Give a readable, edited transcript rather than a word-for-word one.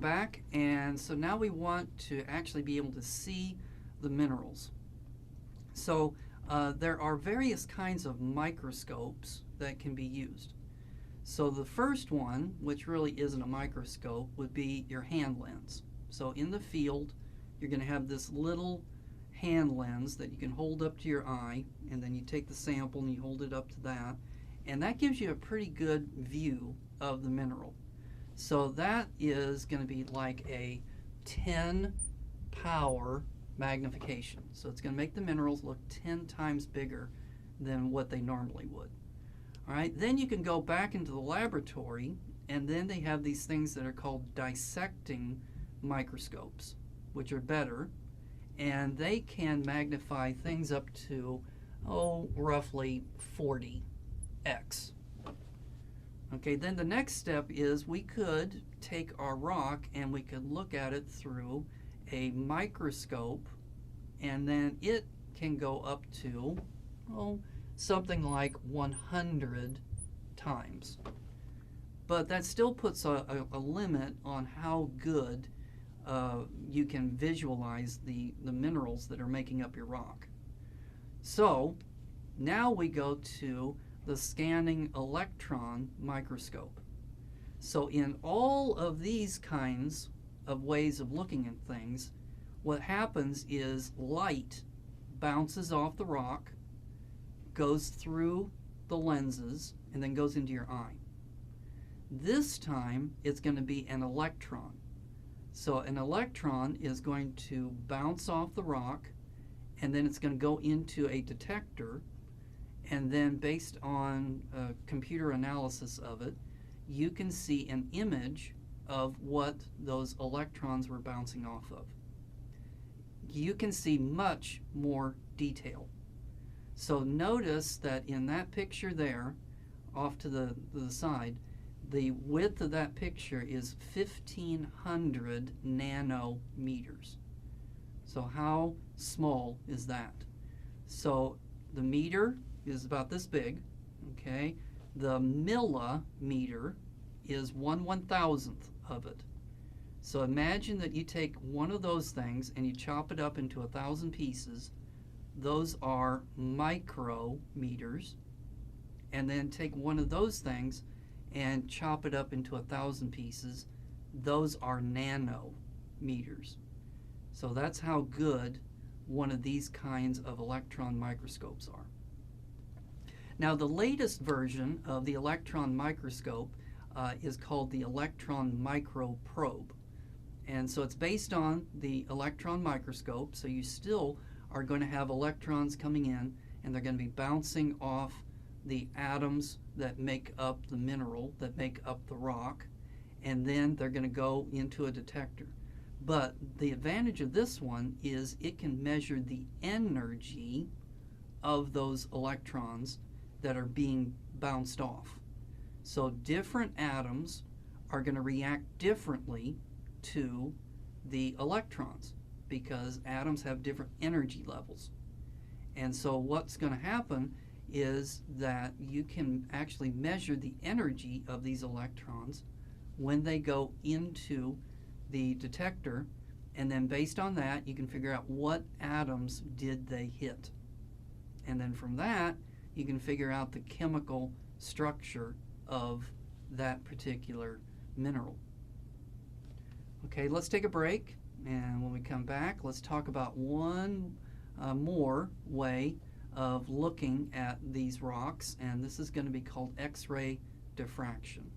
Back, and so now we want to actually be able to see the minerals. So there are various kinds of microscopes that can be used. So the first one, which really isn't a microscope, would be your hand lens. So in the field, you're going to have this little hand lens that you can hold up to your eye, and then you take the sample and you hold it up to that, and that gives you a pretty good view of the mineral. So that is going to be like a 10 power magnification. So it's going to make the minerals look 10 times bigger than what they normally would. All right, then you can go back into the laboratory, and then they have these things that are called dissecting microscopes, which are better, and they can magnify things up to, roughly 40x. Okay, then the next step is we could take our rock and we could look at it through a microscope, and then it can go up to, something like 100 times. But that still puts a limit on how good you can visualize the minerals that are making up your rock. So now we go to the scanning electron microscope. So in all of these kinds of ways of looking at things, what happens is light bounces off the rock, goes through the lenses, and then goes into your eye. This time it's going to be an electron. So an electron is going to bounce off the rock, and then it's going to go into a detector, and then based on computer analysis of it, you can see an image of what those electrons were bouncing off of. You can see much more detail. So notice that in that picture there, off to the side, the width of that picture is 1,500 nanometers. So how small is that? So the meter is about this big, okay? The millimeter is 1/1000th of it. So imagine that you take one of those things and you chop it up into 1,000 pieces. Those are micrometers. And then take one of those things and chop it up into 1,000 pieces. Those are nanometers. So that's how good one of these kinds of electron microscopes are. Now the latest version of the electron microscope is called the electron microprobe. And so it's based on the electron microscope, so you still are going to have electrons coming in, and they're going to be bouncing off the atoms that make up the mineral, that make up the rock, and then they're going to go into a detector. But the advantage of this one is it can measure the energy of those electrons that are being bounced off. So different atoms are going to react differently to the electrons because atoms have different energy levels. And so what's going to happen is that you can actually measure the energy of these electrons when they go into the detector, and then based on that you can figure out what atoms did they hit. And then from that you can figure out the chemical structure of that particular mineral. Okay, let's take a break, and when we come back, let's talk about one more way of looking at these rocks, and this is going to be called X-ray diffraction.